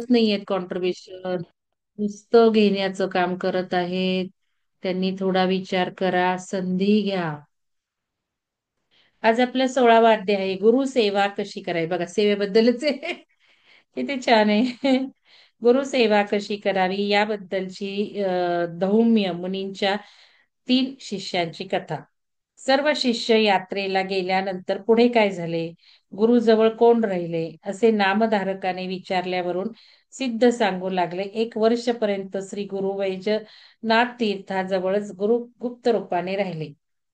नाहीयेत कॉन्ट्रीब्युशन, नुसतं घेण्याचं काम करत आहेत. त्यांनी थोडा विचार करा, संधी घ्या. आज आपला 16वा अध्याय आहे, गुरु सेवा कशी करावी. बघा, सेवेबद्दलच आहे. किती छान आहे. गुरु सेवा कशी करावी याबद्दलची धौम्य मुनींच्या 3 शिष्यांची कथा. सर्व शिष्य यात्रेला गेल्यानंतर पुढे काय झाले, गुरुजवळ कोण राहिले, असे नामधारकाने विचारल्यावरून सिद्ध सांगू लागले. 1 वर्षपर्यंत श्री गुरु वैजनाथ तीर्थाजवळच गुरु गुप्त रूपाने राहिले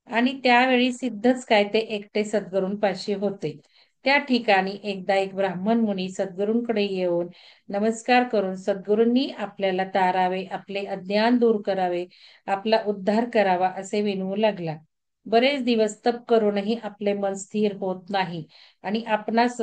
आणि त्यावेळी सिद्धच काय ते एकटे सद्गुरूंपाशी होते. त्या ठिकाणी एकदा एक ब्राह्मण मुनी सद्गुरूंकडे येऊन नमस्कार करून सद्गुरूंनी आपल्याला तारावे, आपले अज्ञान दूर करावे, आपला उद्धार करावा असे विनवू लागला. बरेच दिवस तप करूनही आपले मन स्थिर होत नाही आणि आपणास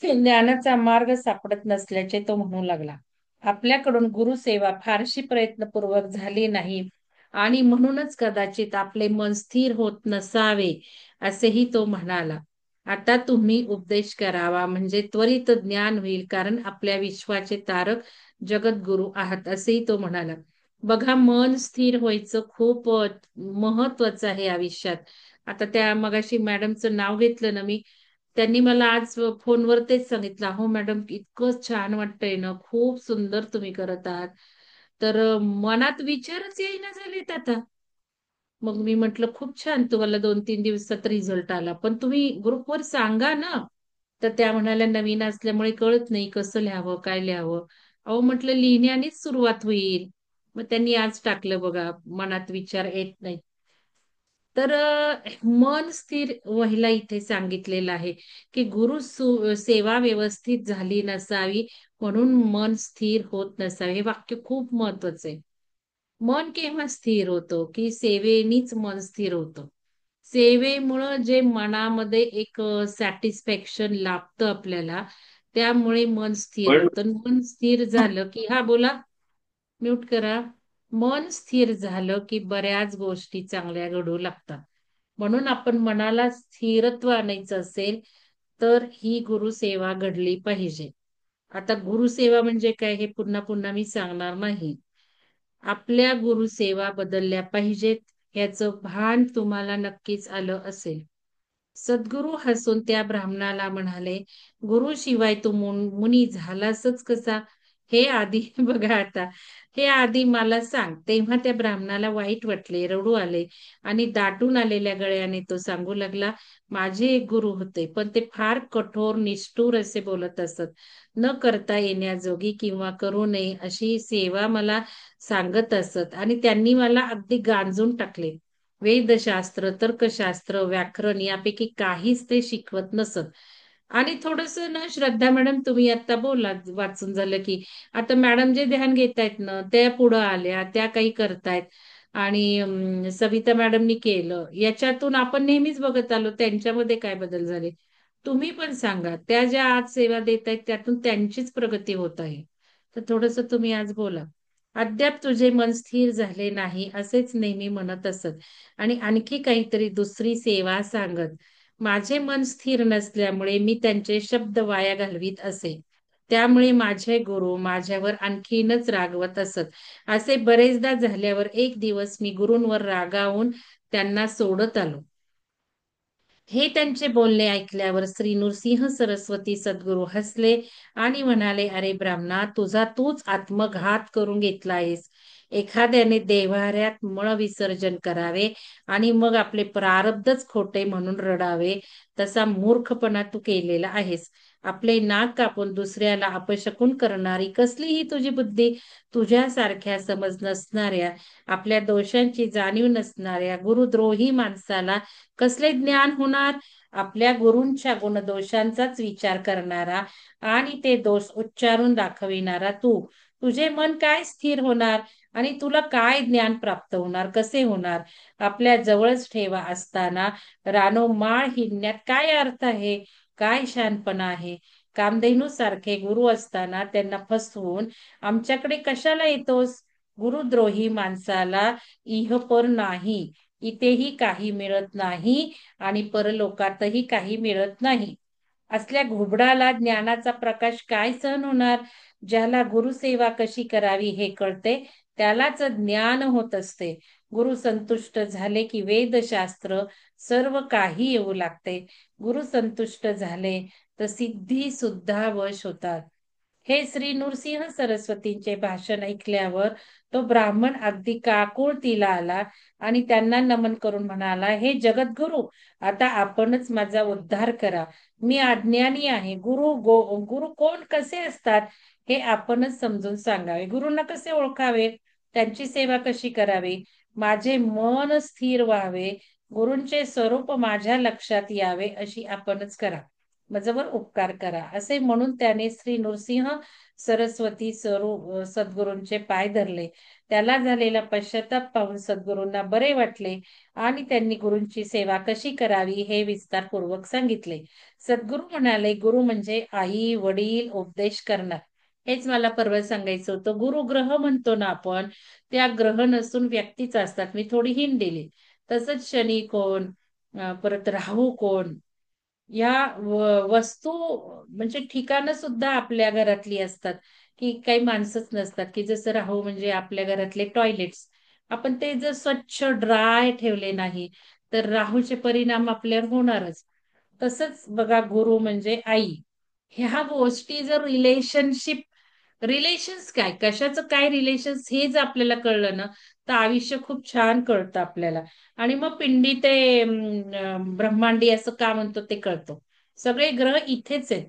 ज्ञानाचा मार्ग सापडत नसल्याचे तो म्हणू लागला. आपल्याकडून गुरुसेवा फारशी प्रयत्नपूर्वक झाली नाही आणि म्हणूनच कदाचित आपले मन स्थिर होत नसावे, असेही तो म्हणाला. आता तुम्ही उपदेश करावा म्हणजे त्वरित ज्ञान होईल, कारण आपल्या विश्वाचे तारक जगद्गुरु आहात, असेही तो म्हणाला. बघा, मन स्थिर व्हायचं खूप महत्वाचं आहे आयुष्यात. आता त्या मगाशी मॅडमचं नाव घेतलं ना मी, त्यांनी मला आज फोनवर तेच सांगितलं, हो मॅडम, इतकं छान वाटतंय ना, खूप सुंदर तुम्ही करत आहात. तर मनात विचारच येईना झालेत आता. मग मी म्हटलं, खूप छान, तुम्हाला 2-3 दिवसात रिझल्ट आला, पण तुम्ही ग्रुपवर सांगा ना. तर त्या म्हणाल्या, नवीन असल्यामुळे कळत नाही कसं लिहावं, काय लिहावं. अहो म्हटलं, लिहिण्यानेच सुरुवात होईल. मग त्यांनी आज टाकलं बघा, मनात विचार येत नाही. तर मन स्थिर व्हायला इथे सांगितलेलं आहे की सेवा व्यवस्थित झाली नसावी, म्हणून मन स्थिर होत नसावे. हे वाक्य खूप महत्वाचं आहे. मन केव्हा स्थिर होतं, की सेवेनीच मन स्थिर होतं. सेवेमुळं जे मनामध्ये एक सॅटिस्फॅक्शन लाभतं आपल्याला, त्यामुळे मन स्थिर पण होतं. मन स्थिर झालं की, हा बोला, म्यूट करा. मन स्थिर झालं की बऱ्याच गोष्टी चांगल्या घडू लागतात. म्हणून आपण मनाला स्थिरत्व आणायचं असेल तर ही गुरुसेवा घडली पाहिजे. आता गुरुसेवा म्हणजे काय हे पुन्हा पुन्हा मी सांगणार नाही. आपल्या गुरुसेवा बदलल्या पाहिजेत, याचं भान तुम्हाला नक्कीच आलं असेल. सद्गुरू हसून त्या ब्राह्मणाला म्हणाले, गुरु शिवाय तू मुनी झालासच कसा? हे आधी बघा आता, हे आधी मला सांग. तेव्हा त्या ब्राह्मणाला वाईट वाटले, रडू आले आणि दाटून आलेल्या गळ्याने तो सांगू लागला, माझे एक गुरु होते, पण ते फार कठोर निष्ठुर असे बोलत असत. न करता येण्याजोगी किंवा करू नये अशी सेवा मला सांगत असत आणि त्यांनी मला अगदी गांजून टाकले. वेदशास्त्र, तर्कशास्त्र, व्याकरण यापैकी काहीच ते शिकवत नसत. आणि थोडस ना, श्रद्धा मॅडम, तुम्ही आता बोला, वाचून झालं की, आता मॅडम जे ध्यान घेतायत ना, त्या पुढं आल्या, त्या काही करतायत. आणि सविता मॅडमनी केलं, याच्यातून आपण नेहमीच बघत आलो त्यांच्यामध्ये काय बदल झाले. तुम्ही पण सांगा, त्या ज्या आज सेवा देत आहेत त्यातून त्यांचीच प्रगती होत आहे. तर थोडस तुम्ही आज बोला. अद्याप तुझे मन स्थिर झाले नाही असेच नेहमी म्हणत असत आणि आणखी काहीतरी दुसरी सेवा सांगत. माझे मन स्थिर नसल्यामुळे मी त्यांचे शब्द वाया घालवीत असे. त्यामुळे माझे गुरु माझ्यावर आणखीनच रागवत असत. असे बरेचदा झाल्यावर एक दिवस मी गुरूंवर रागावून त्यांना सोडत आलो. हे त्यांचे बोलणे ऐकल्यावर श्री नृसिंह सरस्वती सद्गुरू हसले आणि म्हणाले, अरे ब्राह्मणा, तुझा तूच आत्मघात करून घेतला आहेस. एखाद्याने देव्हाऱ्यात मळ विसर्जन करावे आणि मग आपले प्रारब्धच खोटे म्हणून रडावे, तसा मूर्खपणा तू केलेला आहेस. आपले नाक कापून दुसऱ्याला अपशकुन करणारी कसली ही तुझी बुद्धी? तुझ्यासारख्या समज नसणाऱ्या, आपल्या दोषांची जाणीव नसणाऱ्या गुरुद्रोही माणसाला कसले ज्ञान होणार? आपल्या गुरूंच्या गुणदोषांचाच विचार करणारा आणि ते दोष उच्चारून दाखविणारा तू, तुझे मन काय स्थिर होणार आणि तुला काय ज्ञान प्राप्त होणार, कसे होणार? आपल्या जवळच ठेवा असताना रानोमाळ हिंडण्यात काय अर्थ आहे? काय शहाणपणा आहे? कामधेनू सारखे गुरु असताना त्यांना फसवून आमच्याकडे कशाला येतोस? गुरुद्रोही माणसाला इहपर नाही, इथेही काही मिळत नाही आणि परलोकातही काही मिळत नाही. असल्या घुबडाला ज्ञानाचा प्रकाश काय सहन होणार? ज्याला गुरुसेवा कशी करावी हे कळते, त्यालाच ज्ञान होत असते. गुरु संतुष्ट झाले की वेदशास्त्र सर्व काही येऊ लागते. गुरु संतुष्ट झाले तर सिद्धी सुद्धा वश होतात. हे श्री नृसिंह सरस्वतींचे भाषण ऐकल्यावर तो ब्राह्मण अगदी काकुळतीला आला आणि त्यांना नमन करून म्हणाला, हे जगद्गुरु, आता आपणच माझा उद्धार करा. मी अज्ञानी आहे. गुरु कोण, कसे असतात हे आपणच समजून सांगावे. गुरुंना कसे ओळखावे, त्यांची सेवा कशी करावी, माझे मन स्थिर व्हावे, गुरूंचे स्वरूप माझ्या लक्षात यावे, अशी आपणच करा. माझ्यावर उपकार करा, असे म्हणून त्याने श्री नृसिंह सरस्वती सद्गुरूंचे पाय धरले. त्याला झालेला पश्चाताप पाहून सद्गुरूंना बरे वाटले आणि त्यांनी गुरूंची सेवा कशी करावी हे विस्तारपूर्वक सांगितले. सद्गुरू म्हणाले, गुरु म्हणजे आई, वडील, उपदेश करणार. हेच मला परवा सांगायचं होतं. गुरु ग्रह म्हणतो ना आपण, त्या ग्रह नसून व्यक्तीच असतात. मी थोडी हिंट दिली. तसंच शनी कोण, परत राहू कोण, या वस्तू म्हणजे ठिकाणं सुद्धा आपल्या घरातली असतात, की काही माणसंच नसतात, की जसं राहू म्हणजे आपल्या घरातले टॉयलेट्स. आपण ते जर स्वच्छ ड्राय ठेवले नाही तर राहूचे परिणाम आपल्यावर होणारच. तसंच बघा, गुरु म्हणजे आई. ह्या गोष्टी जर रिलेशन्स काय, कशाचं काय रिलेशन्स हे जर आपल्याला कळलं ना, तर आयुष्य खूप छान कळतं आपल्याला. आणि मग पिंडी ते ब्रह्मांडी असं का म्हणतो ते कळतं. सगळे ग्रह इथेच आहेत.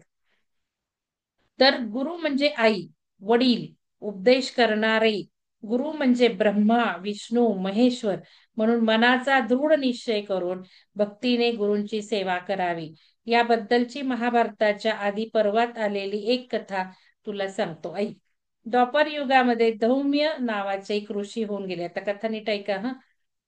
तर गुरु म्हणजे आई, वडील, उपदेश करणारे. गुरु म्हणजे ब्रह्मा, विष्णू, महेश्वर. म्हणून मनाचा दृढ निश्चय करून भक्तीने गुरूंची सेवा करावी. याबद्दलची महाभारताच्या आदी पर्वात आलेली एक कथा तुला सांगतो, ऐक. द्वापर युगामध्ये धौम्य नावाचे एक ऋषी होऊन गेले. आता कथा नीट ऐका हा.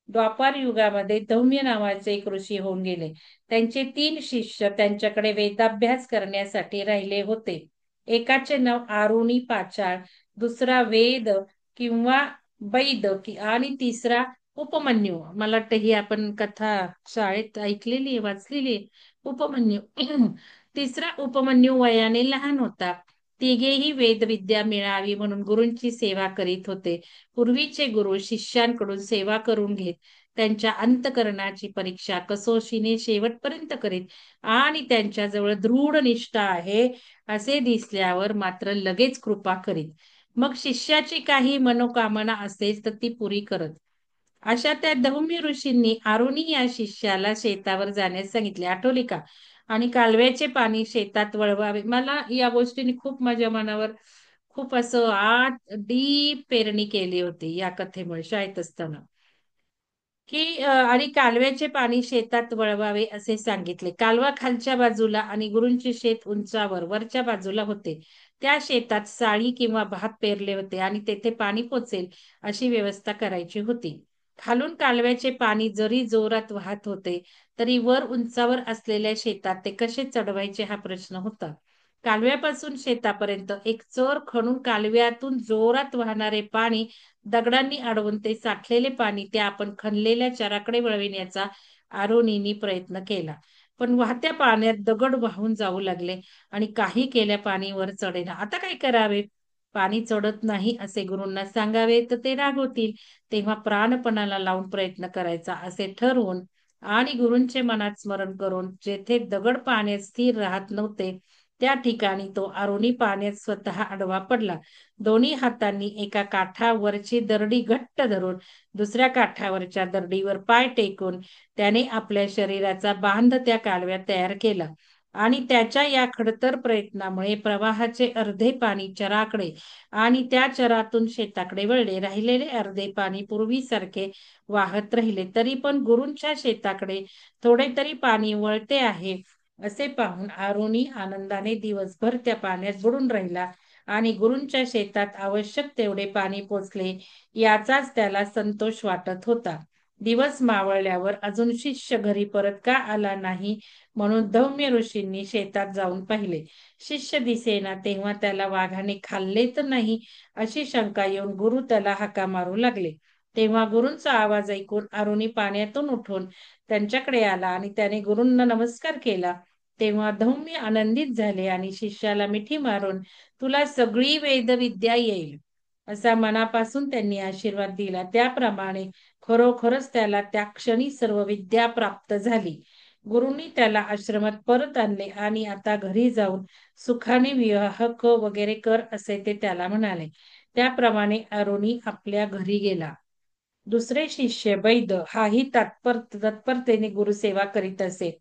द्वापार युगामध्ये धौम्य नावाचे एक ऋषी होऊन गेले. त्यांचे 3 शिष्य त्यांच्याकडे वेदाभ्यास करण्यासाठी राहिले होते. एकाचे नाव आरुणी पाचाळ, दुसरा वेद किंवा आणि तिसरा उपमन्यू. मला वाटतं ही आपण कथा शाळेत ऐकलेली आहे, वाचलेली आहे. उपमन्यू. तिसरा उपमन्यू वयाने लहान होता. तिघेही वेदविद्या मिळावी म्हणून गुरूंची सेवा करीत होते. पूर्वीचे गुरु शिष्यांकडून सेवा करून घेत, त्यांच्या अंतकरणाची परीक्षा कसोशीने शेवटपर्यंत करीत आणि त्यांच्याजवळ दृढ निष्ठा आहे असे दिसल्यावर मात्र लगेच कृपा करीत. मग शिष्याची काही मनोकामना असेल तर ती पुरी करत. अशा त्या धौम्य ऋषींनी आरुणी या शिष्याला शेतावर जाण्यास सांगितले, आठवले का? आणि कालव्याचे पाणी शेतात वळवावे. मला या गोष्टीने खूप माझ्या मनावर खूप असं आत डीप पेरणी केली होती या कथेमुळे शाळेत असताना. की आणि कालव्याचे पाणी शेतात वळवावे असे सांगितले. कालवा खालच्या बाजूला आणि गुरूंचे शेत उंचावर वरच्या बाजूला होते. त्या शेतात साळी किंवा भात पेरले होते आणि तेथे पाणी पोचेल अशी व्यवस्था करायची होती. खालून कालव्याचे पाणी जरी जोरात वाहत होते तरी वर उंचावर असलेल्या शेतात ते कसे चढवायचे हा प्रश्न होता. कालव्यापासून शेतापर्यंत एक चर खणून कालव्यातून जोरात वाहणारे पाणी दगडांनी अडवून ते साठलेले पाणी त्या आपण खणलेल्या चराकडे वळविण्याचा आरोनीनी प्रयत्न केला. पण वाहत्या पाण्यात दगड वाहून जाऊ लागले आणि काही केल्या पाणी वर चढेना. आता काय करावे? पाणी चढत नाही असे गुरूंना सांगावे तर ते रागवतील. तेव्हा प्राणपणाला लावून प्रयत्न करायचा असे ठरवून आणि गुरूंचे मनात स्मरण करून जेथे दगड पाण्यात स्थिर राहत नव्हते त्या ठिकाणी तो आरोनी पाण्यात स्वतः आडवा पडला. दोन्ही हातांनी एका काठावरची दरडी घट्ट धरून दुसऱ्या काठावरच्या दरडीवर पाय टेकून त्याने आपल्या शरीराचा बांध त्या कालव्यात तयार केला आणि त्याच्या या खडतर प्रयत्नामुळे प्रवाहाचे अर्धे पाणी चराकडे आणि त्या चरातून शेताकडे वळले. राहिलेले अर्धे पाणी पूर्वीसारखे वाहत राहिले. तरी पण गुरूंच्या शेताकडे थोडे तरी पाणी वळते आहे असे पाहून आरुणी आनंदाने दिवसभर त्या पाण्यात बुडून राहिला आणि गुरूंच्या शेतात आवश्यक तेवढे पाणी पोचले याचाच त्याला संतोष वाटत होता. दिवस मावळल्यावर अजून शिष्य घरी परत का आला नाही म्हणून धौम्य ऋषींनी शेतात जाऊन पाहिले. शिष्य दिसेना तेव्हा त्याला वाघाने खाल्ले तर नाही अशी शंका येऊन गुरु त्याला हाका मारू लागले. तेव्हा गुरूंचा आवाज ऐकून आरुणी पाण्यातून उठून त्यांच्याकडे आला आणि त्याने गुरूंना नमस्कार केला. तेव्हा धौम्य आनंदित झाले आणि शिष्याला मिठी मारून तुला सगळी वेदविद्या येईल असा मनापासून त्यांनी आशीर्वाद दिला. त्याप्रमाणे खरोखरच त्याला त्या क्षणी सर्व विद्या प्राप्त झाली. गुरुंनी त्याला आश्रमात परत आणले आणि आता घरी जाऊन सुखाने विवाह वगैरे कर असे ते त्याला म्हणाले. त्याप्रमाणे अरुणी आपल्या घरी गेला. दुसरे शिष्य वैद्य हाही तत्परतेने गुरुसेवा करीत असे.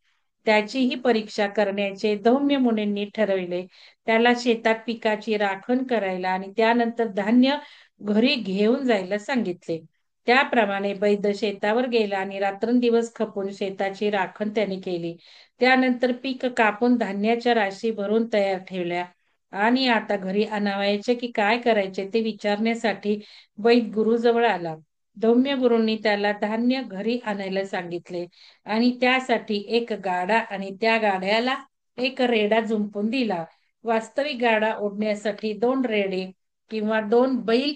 त्याचीही परीक्षा करण्याचे धौम्य मुनींनी ठरविले. त्याला शेतात पिकाची राखण करायला आणि त्यानंतर धान्य घरी घेऊन जायला सांगितले. त्याप्रमाणे वैद्य शेतावर गेला आणि रात्रंदिवस खपून शेताची राखण त्याने केली. त्यानंतर पीक कापून धान्याच्या राशी भरून तयार ठेवल्या आणि आता घरी आणावयाचे की काय करायचे ते विचारण्यासाठी वैद्य गुरुजवळ आला. धौम्य गुरूंनी त्याला धान्य घरी आणायला सांगितले आणि त्यासाठी एक गाडा आणि त्या गाड्याला एक रेडा जुंपून दिला. वास्तविक गाडा ओढण्यासाठी 2 रेडे किंवा 2 बैल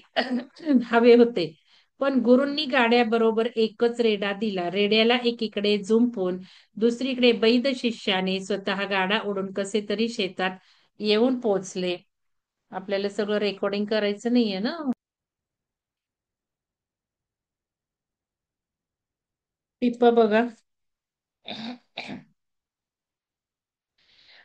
हवे होते. पण गुरूंनी गाड्याबरोबर एकच रेडा दिला. रेड्याला एकीकडे जुंपून दुसरीकडे वैद शिष्याने स्वतः गाडा ओढून कसे तरी शेतात येऊन पोहोचले. आपल्याला सगळं रेकॉर्डिंग करायचं नाहीये ना. टिप्प बघा.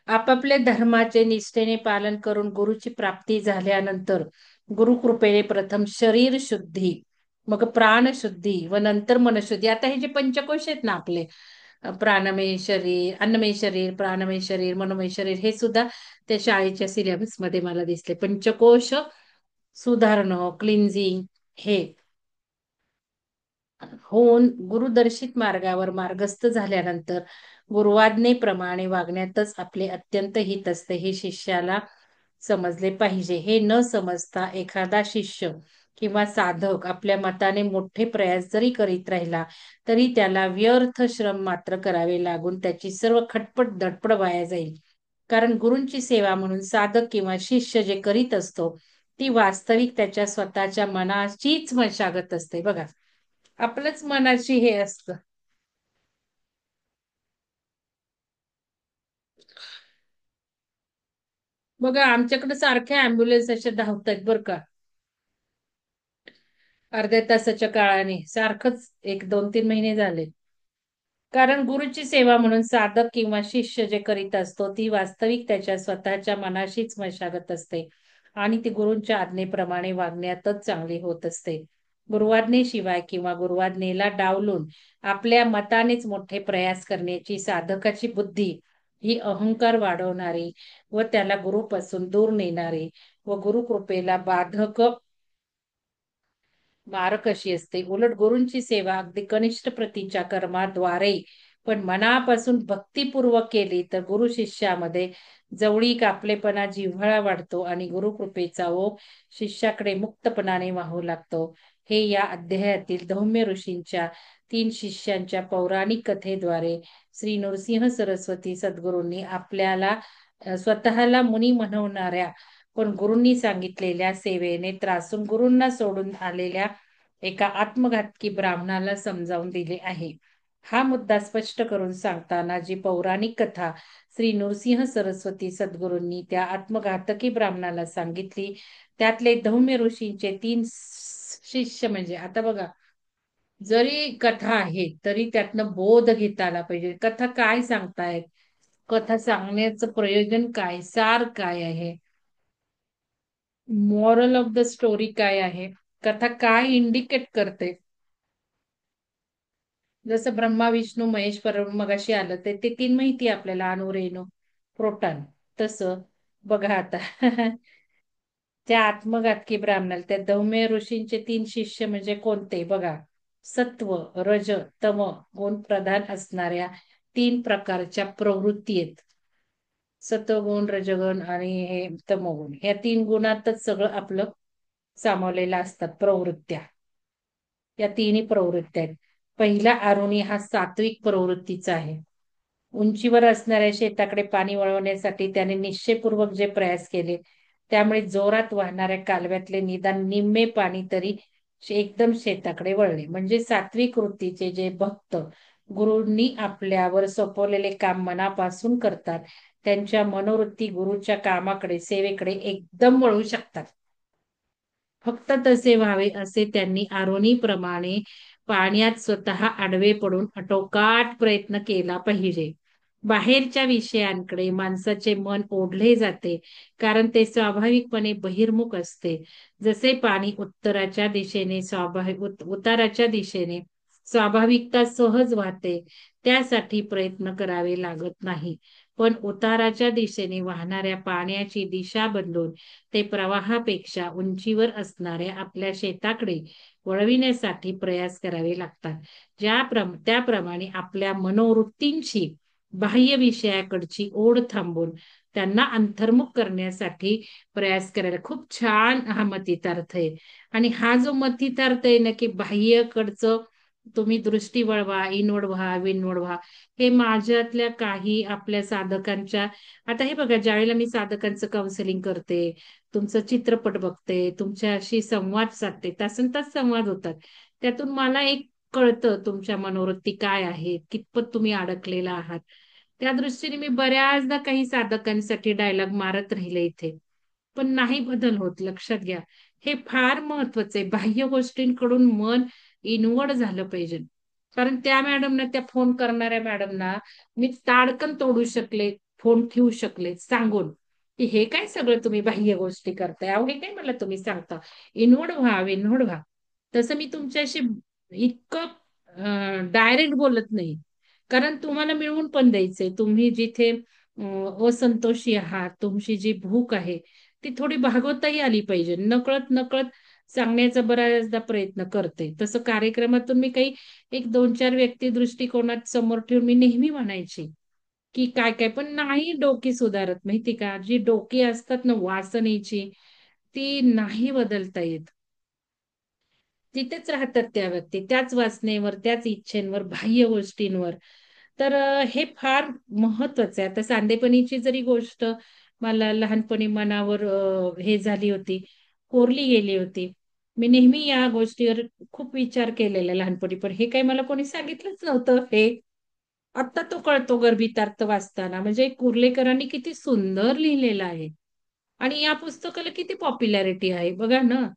आपापल्या धर्माचे निष्ठेने पालन करून गुरुची प्राप्ती झाल्यानंतर गुरुकृपेने प्रथम शरीर शुद्धी, मग प्राण शुद्धी व नंतर मनशुद्धी. आता हे जे पंचकोश आहेत ना आपले, प्राणमय शरीर, अन्नमय शरीर, प्राणमय शरीर, मनोमय शरीर, हे सुद्धा त्या शाळेच्या सिलेबस मध्ये मला दिसले. पंचकोश सुधारणं, क्लिन्झिंग हे होऊन गुरुदर्शित मार्गावर मार्गस्थ झाल्यानंतर गुरुवाज्ञेप्रमाणे वागण्यातच आपले अत्यंत हित असते हे शिष्याला समजले पाहिजे. हे न समजता एखादा शिष्य किंवा साधक आपल्या मताने मोठे प्रयास जरी करीत राहिला तरी त्याला व्यर्थ श्रम मात्र करावे लागून त्याची सर्व खटपट धडपड वाया जाईल. कारण गुरूंची सेवा म्हणून साधक किंवा शिष्य जे करीत असतो ती वास्तविक त्याच्या स्वतःच्या मनाचीच मशागत असते. बघा, आपलंच मनाची हे असतं. बघा, आमच्याकडे सारख्या अँब्युलन्स अशा धावतात बरं का. अर्ध्या तासाच्या काळाने सारखंच 1, 2, 3 महिने झाले. कारण गुरुची सेवा म्हणून साधक किंवा शिष्य जे करीत असतो ती वास्तविक त्याच्या स्वतःच्या मनाशीच मशागत असते आणि ती गुरूंच्या आज्ञेप्रमाणे वागण्यातच चांगली होत असते. गुरुवाज्ञेशिवाय किंवा गुरुवाज्ञेला डावलून आपल्या मतानेच मोठे प्रयास करण्याची साधकाची बुद्धी ही अहंकार वाढवणारी व त्याला गुरुपासून दूर नेणारी व गुरुकृपेला बाधक मारक अशी असते. उलट गुरूंची सेवा अगदी कनिष्ठ प्रतीच्या कर्माद्वारे पण मनापासून भक्तिपूर्वक केली तर गुरु शिष्यामध्ये जवळीक, आपलेपणा, जिव्हाळा वाढतो आणि गुरुकृपेचा ओघ शिष्याकडे मुक्तपणाने वाहू लागतो. हे या अध्यायातील धौम्य ऋषींच्या 3 शिष्यांच्या पौराणिक कथेद्वारे श्री नृसिंह सरस्वती सद्गुरूंनी आपल्याला स्वतःला मुनी म्हणवणाऱ्या पण गुरूंनी सांगितलेल्या सेवेने त्रासून गुरूंना सोडून आलेल्या एका आत्मघातकी ब्राह्मणाला समजावून दिले आहे. हा मुद्दा स्पष्ट करून सांगताना जी पौराणिक कथा श्री नृसिंह सरस्वती सद्गुरूंनी त्या आत्मघातकी ब्राह्मणाला सांगितली त्यातले धौम्य ऋषींचे 3 शिष्य म्हणजे, आता बघा, जरी कथा आहे तरी त्यातनं बोध घेता आला पाहिजे. कथा काय सांगतायत, कथा सांगण्याचं प्रयोजन काय, सार काय आहे, मॉरल ऑफ द स्टोरी काय आहे, कथा काय इंडिकेट करते. जसं ब्रह्मा विष्णू महेश मगाशी आलं ते 3 माहिती आहे आपल्याला, अणु रेणू प्रोटॉन. तसं बघा आता त्या आत्मघातकी ब्राह्मणाला त्या धौम्य ऋषींचे 3 शिष्य म्हणजे कोणते बघा. सत्व, रज, तम गुण प्रधान असणाऱ्या 3 प्रकारच्या प्रवृत्ती आहेत. सत्वगुण, रजगुण आणि हे तमोगुण, ह्या 3 गुणातच सगळं आपलं सामावलेलं असतात प्रवृत्त्या. या 3ही प्रवृत्त्या आहेत. पहिला आरुणी हा सात्विक प्रवृत्तीचा आहे. उंचीवर असणाऱ्या शेताकडे पाणी वळवण्यासाठी त्याने निश्चयपूर्वक जे प्रयास केले त्यामुळे जोरात वाहणाऱ्या कालव्यातले निदान निम्मे पाणी तरी एकदम शेताकडे वळले. म्हणजे सात्विक वृत्तीचे जे भक्त गुरूंनी आपल्यावर सोपवलेले काम मनापासून करतात. त्यांच्या मनोवृत्ती गुरुच्या कामाकडे, सेवेकडे एकदम वळू शकतात. फक्त तसे व्हावे असे त्यांनी आरोनीप्रमाणे पाण्यात स्वतः आडवे पडून आटोकाट प्रयत्न केला पाहिजे. बाहेरच्या विषयांकडे माणसाचे मन ओढले जाते, कारण ते स्वाभाविकपणे बहिर्मुख असते. जसे पाणी उत्तराच्या दिशेने उताराच्या दिशेने स्वाभाविकता सहज वाहते, त्यासाठी प्रयत्न करावे लागत नाही. पण उताराच्या दिशेने वाहणाऱ्या पाण्याची दिशा बदलून ते प्रवाहापेक्षा उंचीवर असणाऱ्या आपल्या शेताकडे वळविण्यासाठी प्रयास करावे लागतात. त्याप्रमाणे आपल्या मनोवृत्तींची बाह्य विषयाकडची ओढ थांबून त्यांना अंतर्मुख करण्यासाठी प्रयास करायला. खूप छान हा मतितार्थ आहे. आणि हा जो मतितार्थ आहे ना, की बाह्यकडचं तुम्ही दृष्टी वळवा, इनवड व्हा, विनवड व्हा, हे माझ्यातल्या काही आपल्या साधकांच्या, आता हे बघा, ज्यावेळेला मी साधकांचं काउन्सिलिंग करते, तुमचं चित्रपट बघते, तुमच्याशी संवाद साधते, तासन तास संवाद होतात. त्यातून मला एक कळतं तुमच्या मनोवृत्ती काय आहेत, कितपत तुम्ही अडकलेला आहात. त्या दृष्टीने मी बऱ्याचदा काही साधकांसाठी डायलॉग मारत राहिले इथे, पण नाही बदल होत. लक्षात घ्या, हे फार महत्वाचं आहे. बाह्य गोष्टींकडून मन इनवड झालं पाहिजे. कारण त्या मॅडमना, त्या फोन करणाऱ्या मॅडमना मी ताडकन तोडू शकले, फोन ठेवू शकले सांगून, की हे काय सगळं तुम्ही बाह्य गोष्टी करताय, अहो हे काय मला तुम्ही सांगता, इनवड व्हा, विनवड व्हा. तसं मी तुमच्याशी इतकं डायरेक्ट बोलत नाही, कारण तुम्हाला मिळवून पण द्यायचंय. तुम्ही जिथे असंतोषी आहात, तुमची जी भूक आहे ती थोडी भागवताही आली पाहिजे. नकळत नकळत सांगण्याचा बऱ्याचदा प्रयत्न करते. तसं कार्यक्रमातून मी काही एक 2-4 व्यक्ती दृष्टिकोनात समोर ठेवून मी नेहमी म्हणायची, की काय काय, पण नाही डोकी सुधारत. माहिती का, जी डोकी असतात ना वासनेची, ती नाही बदलता येत. तिथेच राहतात त्या व्यक्ती, त्याच वासनेवर, त्याच इच्छेंवर, बाह्य गोष्टींवर. तर हे फार महत्वाचं आहे. आता सांधेपणीची जरी गोष्ट मला लहानपणी मनावर हे झाली होती, कोरली गेली होती. मी नेहमी या गोष्टीवर खूप विचार केलेला लहानपणी, पण हे काही मला कोणी सांगितलंच नव्हतं हे. आता तो कळतो गर्भितार्थ वाचताना. म्हणजे कुर्लेकरांनी किती सुंदर लिहिलेलं आहे. आणि या पुस्तकाला किती पॉप्युलॅरिटी आहे बघा ना.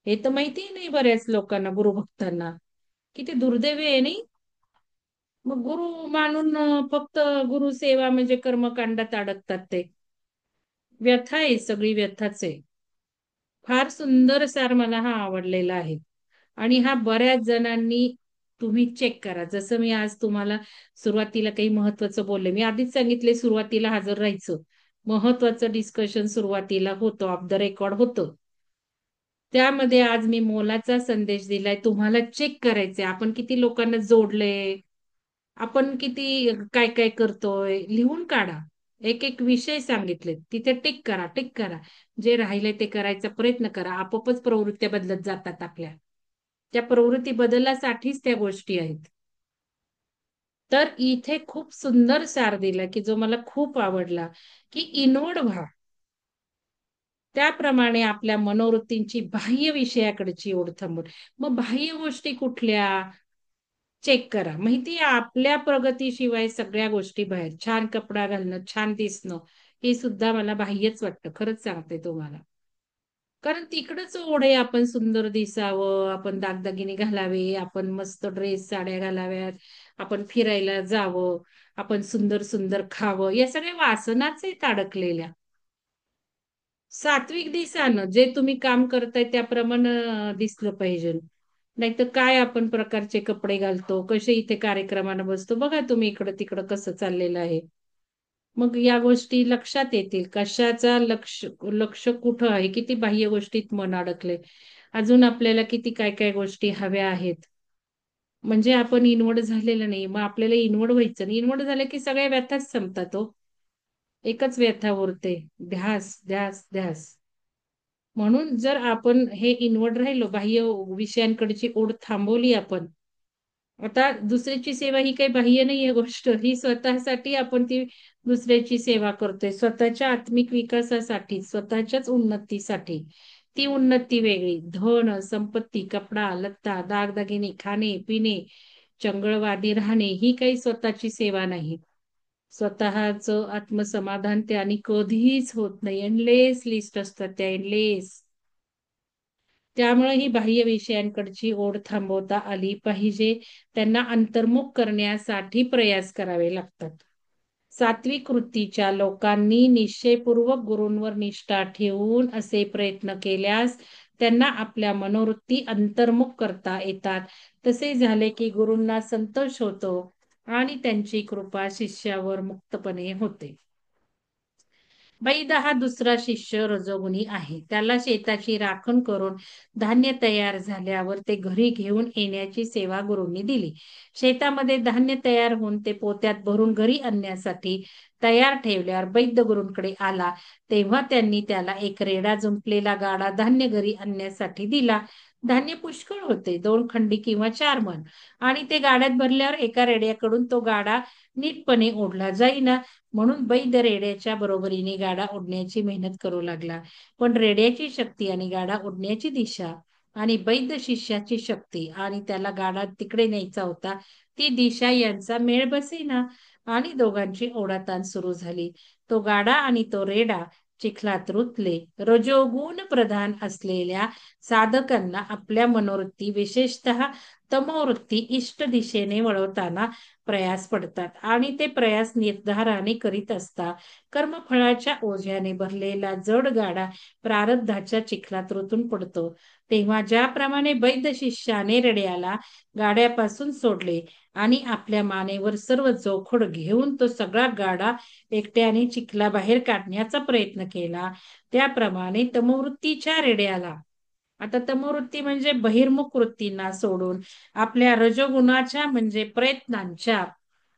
हे तर माहितीही नाही बऱ्याच लोकांना, गुरुभक्तांना. किती दुर्दैवी आहे नाही. मग गुरु मानून फक्त गुरुसेवा म्हणजे कर्मकांडात अडकतात ते. व्यथा आहे, सगळी व्यथाच आहे. फार सुंदर सार मला हा आवडलेला आहे. आणि हा बऱ्याच जणांनी तुम्ही चेक करा. जसं मी आज तुम्हाला सुरुवातीला काही महत्वाचं बोलले. मी आधीच सांगितले सुरुवातीला हजर राहायचं. महत्वाचं डिस्कशन सुरुवातीला होतं, ऑफ द रेकॉर्ड होतं. त्यामध्ये आज मी मोलाचा संदेश दिलाय. तुम्हाला चेक करायचंय आपण किती लोकांना जोडलंय, आपण किती काय काय करतोय, लिहून काढा. एक एक विषय सांगितले, तिथे टिक करा, टिक करा. जे राहिले ते करायचा प्रयत्न करा. आपोआपच प्रवृत्त्या बदलत जातात आपल्या. त्या प्रवृत्ती बदलासाठीच त्या गोष्टी आहेत. तर इथे खूप सुंदर सार दिला, की जो मला खूप आवडला, की इनोड व्हा. त्याप्रमाणे आपल्या मनोवृत्तींची बाह्य विषयाकडची ओढ थांबून. मग बाह्य गोष्टी कुठल्या? चेक करा. माहितीये, आपल्या प्रगतीशिवाय सगळ्या गोष्टी बाहेर. छान कपडा घालणं, छान दिसणं, हे सुद्धा मला बाह्यच वाटतं. खरंच सांगते तुम्हाला. कारण तिकडच ओढ आहे, आपण सुंदर दिसावं, आपण दागदागिने घालावे, आपण मस्त ड्रेस, साड्या घालाव्यात, आपण फिरायला जावं, आपण सुंदर सुंदर खावं. या सगळ्या वासनाच आहेत अडकलेल्या. सात्विक दिसानं जे तुम्ही काम करताय त्याप्रमाणे दिसलं पाहिजे. नाहीतर काय आपण प्रकारचे कपडे घालतो, कसे इथे कार्यक्रमाला बसतो, बघा तुम्ही इकडं तिकडं कसं चाललेलं आहे. मग या गोष्टी लक्षात येतील. कशाचा लक्ष लक्ष कुठं आहे, किती बाह्य गोष्टीत मन अडकले. अजून आपल्याला किती काय काय गोष्टी हव्या आहेत. म्हणजे आपण इनवड झालेलं नाही. मग आपल्याला इनवड व्हायचं नाही. इनवड झालं की सगळ्या व्यथाच संपतात हो. एकच व्यथा उरते, ध्यास, ध्यास, ध्यास. म्हणून जर आपण हे इनवर्ड राहिलो, बाह्य विषयांकडची ओढ थांबवली आपण. आता दुसऱ्याची सेवा ही काही बाह्य नाहीये गोष्ट, ही स्वतःसाठी आपण ती दुसऱ्याची सेवा करतोय, स्वतःच्या आत्मिक विकासासाठी, स्वतःच्याच उन्नतीसाठी. ती उन्नती वेगळी. धन, संपत्ती, कपडा, लत्ता, दागदागिने, खाणे, पिणे, चंगळवादी राहणे ही काही स्वतःची सेवा नाही. स्वतःचं आत्मसमाधान त्याने कधीच होत नाही. एंडलेस लिस्ट असतात त्या, एंडलेस. त्यामुळे ही बाह्य विषयांकडची ओढ थांबवता आली पाहिजे. त्यांना अंतर्मुख करण्यासाठी प्रयास करावे लागतात. सात्विक वृत्तीच्या लोकांनी निश्चयपूर्वक गुरूंवर निष्ठा ठेवून असे प्रयत्न केल्यास त्यांना आपल्या मनोवृत्ती अंतर्मुख करता येतात. तसे झाले की गुरूंना संतोष होतो आणि त्यांची कृपा शिष्यावर मुक्तपणे होते. बैद हा दुसरा शिष्य रजोगुणी आहे. त्याला शेताची राखण करून धान्य तयार झाल्यावर ते घरी घेऊन येण्याची सेवा गुरूंनी दिली. शेतामध्ये धान्य तयार होऊन ते पोत्यात भरून घरी आणण्यासाठी तयार ठेवल्यावर बैद गुरूंकडे आला. तेव्हा त्यांनी त्याला एक रेडा जुंपलेला गाडा धान्य घरी आणण्यासाठी दिला. धान्य पुष्कळ होते, 2 खंडी किंवा 4 मन, आणि ते गाड्यात भरल्यावर एका रेड्याकडून तो गाडा नीटपणे ओढला जाईना. म्हणून बैद रेड्याच्या बरोबरीने गाडा ओढण्याची मेहनत करू लागला. पण रेड्याची शक्ती आणि गाडा ओढण्याची दिशा आणि बैद शिष्याची शक्ती आणि त्याला गाडा तिकडे न्यायचा होता ती दिशा यांचा मेळ बसेना आणि दोघांची ओढाताण सुरू झाली. तो गाडा आणि तो रेडा चिखलात रुतले. रजोगुण प्रधान असलेल्या साधकांना आपल्या मनोवृत्ती, विशेषतः तमोवृत्ती, इष्ट दिशेने वळवताना प्रयास पडतात आणि ते प्रयास निर्धाराने करीत असतात. कर्मफळाच्या ओझ्याने भरलेला जड गाडा प्रारब्धाच्या चिखलात रुतून पडतो. तेव्हा ज्याप्रमाणे बैद शिष्याने रेड्याला गाड्यापासून सोडले आणि आपल्या मानेवर सर्व जोखड घेऊन तो सगळा गाडा एकट्याने चिखलाबाहेर काढण्याचा प्रयत्न केला, त्याप्रमाणे तमोवृत्तीच्या रेड्याला, आता तमोवृत्ती म्हणजे बहिर्मुख वृत्तींना सोडून आपल्या रजोगुणाच्या म्हणजे प्रयत्नांच्या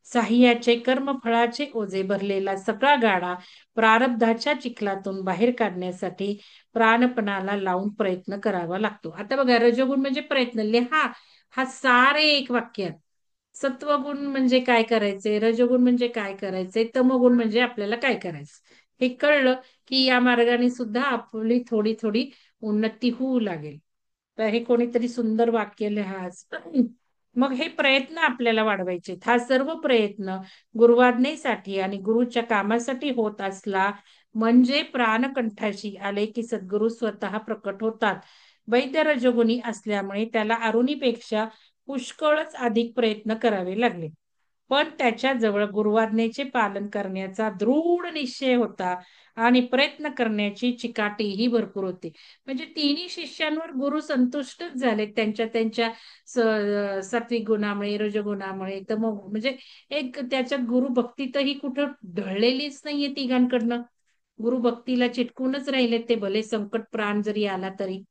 साह्याचे कर्मफळाचे ओझे भरलेला सगळा गाडा प्रारब्धाच्या चिखलातून बाहेर काढण्यासाठी प्राणपणाला लावून प्रयत्न करावा लागतो. आता बघा, रजोगुण म्हणजे प्रयत्न, लिहा हा सारे एक वाक्यात. सत्वगुण म्हणजे काय करायचे, रजोगुण म्हणजे काय करायचे, तमोगुण म्हणजे आपल्याला काय करायचं, हे कळलं की या मार्गाने सुद्धा आपली थोडी थोडी उन्नती होऊ लागेल. तर हे कोणीतरी सुंदर वाक्य लिहा. मग हे प्रयत्न आपल्याला वाढवायचे. हा सर्व प्रयत्न गुरुवाज्ञेसाठी आणि गुरुच्या कामासाठी होत असला म्हणजे प्राणकंठाशी आले की सद्गुरू स्वतः प्रकट होतात. वैद्य रजोगुणी असल्यामुळे त्याला अरुणीपेक्षा पुष्कळच अधिक प्रयत्न करावे लागले. पण त्याच्याजवळ गुरुवाज्ञेचे पालन करण्याचा दृढ निश्चय होता आणि प्रयत्न करण्याची चिकाटीही भरपूर होती. म्हणजे तिन्ही शिष्यांवर गुरु संतुष्टच झाले त्यांच्या त्यांच्या सात्विक गुणामुळे, रजगुणामुळे. तर मग म्हणजे एक त्याच्यात गुरु भक्तीतही कुठं ढळलेलीच नाहीये तिघांकडनं. गुरु भक्तीला चिटकूनच राहिले ते, भले संकट प्राण जरी आला तरी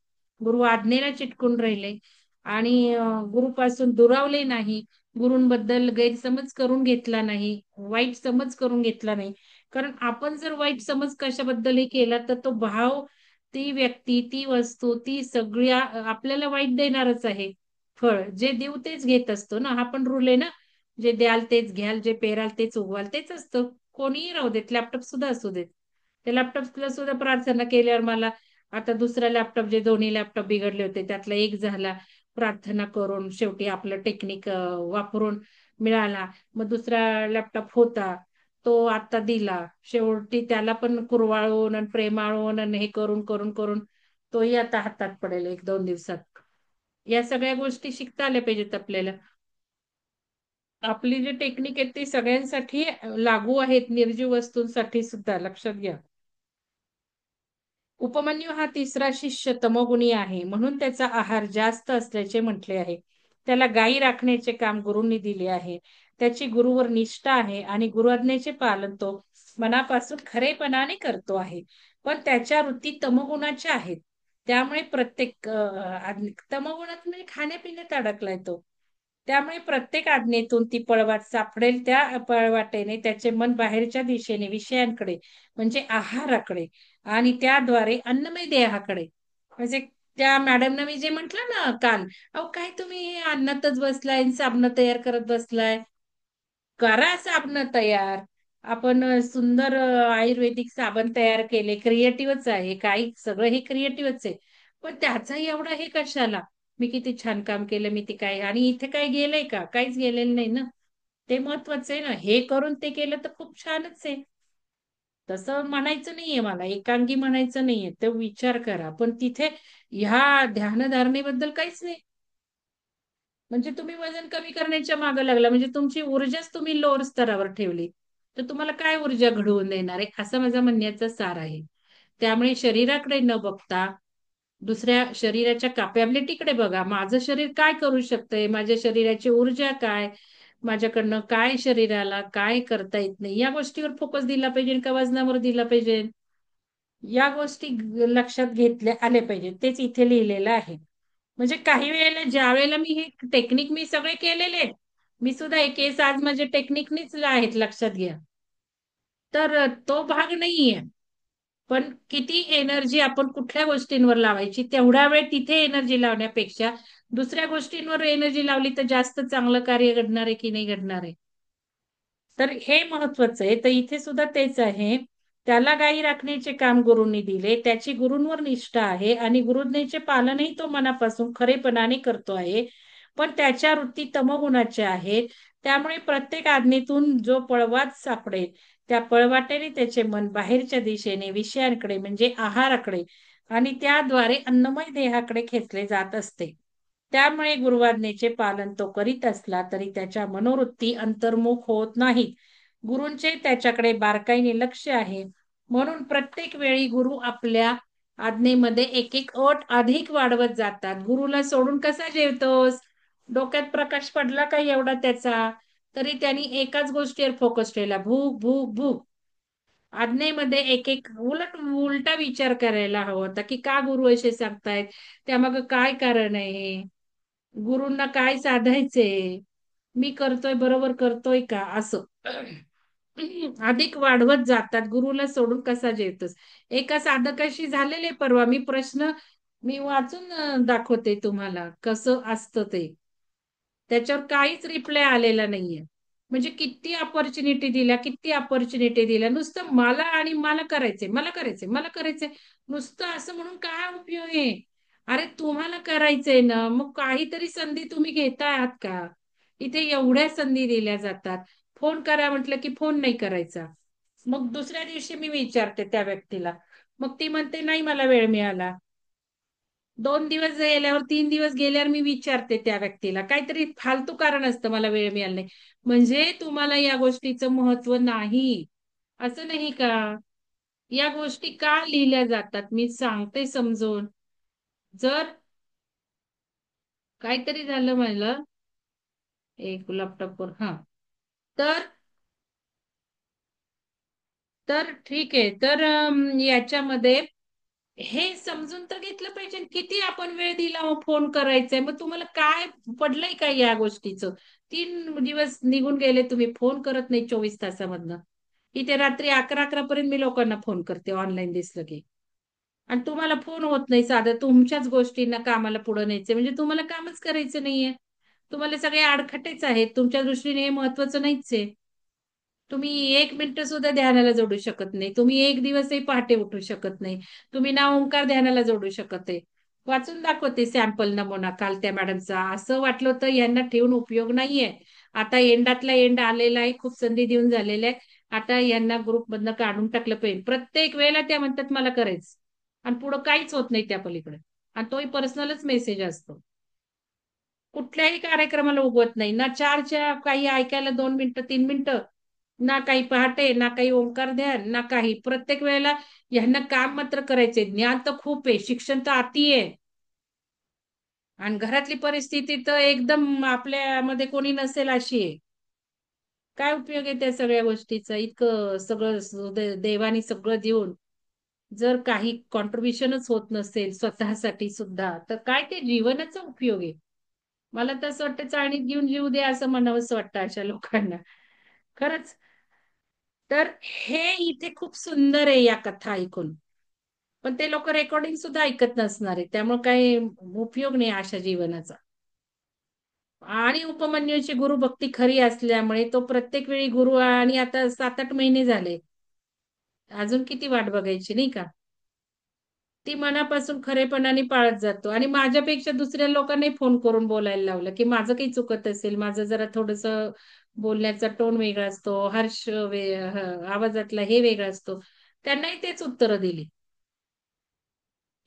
गुरु आज्ञेला चिटकून राहिले आणि गुरुपासून दुरावले नाही. गुरूंबद्दल गैरसमज करून घेतला नाही, वाईट समज करून घेतला नाही. कारण आपण जर वाईट समज कशाबद्दलही केला तर तो भाव, ती व्यक्ती, ती वस्तू, ती सगळ्या आपल्याला वाईट देणारच आहे. फळ जे देऊ तेच घेत असतो ना, हा पण रूल आहे ना. जे द्याल तेच घ्याल, जे पेराल तेच उगवाल, तेच असतं. कोणीही राहू देत, लॅपटॉप सुद्धा असू देत. त्या लॅपटॉपला सुद्धा प्रार्थना केल्यावर मला आता दुसरा लॅपटॉप, जे दोन्ही लॅपटॉप बिघडले होते त्यातला एक झाला, प्रार्थना करून शेवटी आपलं टेक्निक वापरून मिळाला. मग दुसरा लॅपटॉप होता तो आता दिला. शेवटी त्याला पण कुरवाळून आणि प्रेमाळून आणि हे करून करून करून तोही आता हातात पडेल 1-2 दिवसात. या सगळ्या गोष्टी शिकता आल्या पाहिजेत आपल्याला. आपली जी टेक्निक आहे ती सगळ्यांसाठी लागू आहेत, निर्जीव वस्तूंसाठी सुद्धा, लक्षात घ्या. उपमन्यू हा तिसरा शिष्य तमोगुणी आहे म्हणून त्याचा आहार जास्त असल्याचे म्हटले आहे. त्याला गायी राखण्याचे काम गुरूंनी दिले आहे. त्याची गुरुवर निष्ठा आहे आणि गुरुआज्ञेचे पालन तो मनापासून खरेपणाने करतो आहे. पण त्याच्या वृत्ती तमोगुणाच्या आहेत. त्यामुळे प्रत्येक तमोगुणात म्हणजे खाण्यापिण्यात अडकलाय तो. त्यामुळे प्रत्येक आज्ञेतून ती पळवाट सापडेल त्या पळवाटेने त्याचे मन बाहेरच्या दिशेने विषयांकडे म्हणजे आहाराकडे आणि त्याद्वारे अन्नमय देहाकडे, म्हणजे त्या मॅडमनं मी जे म्हंटल ना काल, अहो काय तुम्ही अन्नातच बसलाय, साबण तयार करत बसलाय. करा साबण तयार. आपण सुंदर आयुर्वेदिक साबण तयार केले, क्रिएटिव्हच आहे, काही सगळं हे क्रिएटिव्हच आहे. पण त्याचा एवढा हे कशाला. मी किती छान काम केलं, मी ते काय आणि इथे काय गेलंय का? काहीच गेलेलं नाही ना. ते महत्वाचं आहे ना. हे करून ते केलं तर खूप छानच आहे. तसं म्हणायचं नाहीये मला, एकांगी म्हणायचं नाहीये. तो विचार करा. पण तिथे ह्या ध्यानधारणेबद्दल काहीच नाही. म्हणजे तुम्ही वजन कमी करण्याच्या मागे लागला म्हणजे तुमची ऊर्जाच तुम्ही लोअर स्तरावर ठेवली. तर तुम्हाला काय ऊर्जा घडवून देणार आहे? असा माझा म्हणण्याचा सार आहे. त्यामुळे शरीराकडे न बघता दुसऱ्या शरीराच्या कॅपॅबिलिटीकडे बघा. माझं शरीर काय करू शकतंय? माझ्या शरीराची ऊर्जा काय? माझ्याकडनं काय शरीराला काय करता येत नाही? या गोष्टीवर फोकस दिला पाहिजे का वजनावर दिला पाहिजे? या गोष्टी लक्षात घेतल्या आल्या पाहिजेत. तेच इथे लिहिलेलं आहे. म्हणजे काही वेळेला ज्यावेळेला मी हे टेक्निक मी सगळे केलेले आहेत. मी सुद्धा हे केस आज माझे टेक्निकनीच आहेत लक्षात घ्या. तर तो भाग नाहीये. पण किती एनर्जी आपण कुठल्या गोष्टींवर लावायची तेवढा वेळ तिथे एनर्जी लावण्यापेक्षा दुसऱ्या गोष्टींवर एनर्जी लावली तर जास्त चांगलं कार्य घडणार आहे की नाही घडणार आहे. तर हे महत्वाचं आहे. तर इथे सुद्धा तेच आहे. त्याला गायी राखण्याचे काम गुरूंनी दिले. त्याची गुरूंवर निष्ठा आहे आणि गुरुज्ञेचे पालनही तो मनापासून खरेपणाने करतो आहे. पण त्याच्या वृत्ती तमोगुणाच्या आहेत. त्यामुळे प्रत्येक आज्ञेतून जो पळवाट सापडेल त्या पळवाटेने त्याचे मन बाहेरच्या दिशेने विषयांकडे म्हणजे आहाराकडे आणि त्याद्वारे अन्नमय देहाकडे खेचले जात असते. त्यामुळे गुरुवाज्ञेचे पालन तो करीत असला तरी त्याच्या मनोवृत्ती अंतर्मुख होत नाहीत. गुरूंचे त्याच्याकडे बारकाईने लक्ष आहे. म्हणून प्रत्येक वेळी गुरु आपल्या आज्ञेमध्ये एक एक अट अधिक वाढवत जातात. गुरुला सोडून कसा जेवतोस? डोक्यात प्रकाश पडला का एवढा त्याचा? तरी त्यांनी एकाच गोष्टीवर फोकस ठेवला. भूक, भूक, भूक. आज्ञेमध्ये एक एक उलटा विचार करायला हवा होता, की का गुरु असे सांगतायत? त्यामागे काय कारण आहे? गुरूंना काय साधायचंय? मी करतोय बरोबर करतोय का? असं. अधिक वाढवत जातात. गुरुला सोडून कसा जेवतोस? एका साधकाशी झालेले परवा मी वाचून दाखवते तुम्हाला कसं असतं ते. त्याच्यावर काहीच रिप्लाय आलेला नाहीये. म्हणजे किती अपॉर्च्युनिटी दिल्या. नुसतं मला करायचंय. नुसतं असं म्हणून काय उपयोग आहे? अरे तुम्हाला करायचंय ना, मग काहीतरी संधी तुम्ही घेता आहात का? इथे एवढ्या संधी दिल्या जातात. फोन करा म्हटलं की फोन नाही करायचा. मग दुसऱ्या दिवशी मी विचारते त्या व्यक्तीला. मग ती म्हणते नाही मला वेळ मिळाला. 2 दिवस गेल्यावर 3 दिवस गेल्यावर मी विचारते त्या व्यक्तीला काहीतरी फालतू कारण असतं मला वेळ मिळाला नाही. म्हणजे तुम्हाला या गोष्टीचं महत्व नाही. असं नाही का? या गोष्टी का लिहिल्या जातात मी सांगते समजून. जर काहीतरी झालं मला एक लॅपटॉपवर तर तर ठीक आहे. तर याच्यामध्ये हे समजून तर घेतलं पाहिजे किती आपण वेळ दिला हो फोन करायचाय मग तुम्हाला काय पडलंय का या गोष्टीचं? 3 दिवस निघून गेले तुम्ही फोन करत नाही 24 तासामधनं. इथे रात्री 11 पर्यंत मी लोकांना फोन करते ऑनलाईन दिसलं की. आणि तुम्हाला फोन होत नाही साधं तुमच्याच गोष्टींना कामाला पुढे न्यायचे म्हणजे तुम्हाला कामच करायचं नाहीये. तुम्हाला सगळे आडखटेच आहेत. तुमच्या दृष्टीने हे महत्वाचं नाहीच आहे. तुम्ही 1 मिनिट सुद्धा ध्यानाला जोडू शकत नाही. तुम्ही एक दिवसही पहाटे उठू शकत नाही. तुम्ही ना ओंकार ध्यानाला जोडू शकत आहे. वाचून दाखवते सॅम्पल नमुना काल त्या मॅडमचा. असं वाटलं होतं यांना ठेवून उपयोग नाहीये. आता एंडातला एंड आलेला आहे. खूप संधी देऊन झालेल्या आहे. आता यांना ग्रुपमधनं काढून टाकलं पाहिजे. प्रत्येक वेळेला त्या म्हणतात मला करायचं. आणि पुढं काहीच होत नाही त्या पलीकडे. आणि तोही पर्सनलच मेसेज असतो. कुठल्याही कार्यक्रमाला उगवत नाही. ना चारच्या काही ऐकायला 2 मिनिटं, 3 मिनिटं. ना काही पहाटे, ना काही ओंकार ध्यान, ना काही. प्रत्येक वेळेला ह्यांना काम मात्र करायचंय. ज्ञान तर खूप आहे, शिक्षण तर अति आहे. आणि घरातली परिस्थिती तर एकदम आपल्यामध्ये कोणी नसेल अशी आहे. काय उपयोग आहे त्या सगळ्या गोष्टीचा? इतकं सगळं देवानी सगळं देऊन जर काही कॉन्ट्रीब्युशनच होत नसेल स्वतःसाठी सुद्धा, तर काय ते जीवनाचा उपयोग आहे? मला तर असं वाटतं चाळणीत घेऊन जीव दे असं म्हणावंसं वाटतं अशा लोकांना. खरंच. तर हे इथे खूप सुंदर आहे या कथा ऐकून. पण ते लोक रेकॉर्डिंग सुद्धा ऐकत नसणार आहे. त्यामुळे काही उपयोग नाही अशा जीवनाचा. आणि उपमन्यूची गुरुभक्ती खरी असल्यामुळे तो प्रत्येक वेळी गुरु आणि आता 7-8 महिने झाले. अजून किती वाट बघायची नाही का? ती मनापासून खरेपणाने पाळत जातो आणि माझ्यापेक्षा दुसऱ्या लोकांनाही फोन करून बोलायला लावलं, की माझं काही चुकत असेल, माझं जरा थोडंसं बोलण्याचा टोन वेगळा असतो, आवाजातला हे वेगळा असतो. त्यांनाही तेच उत्तरं दिली.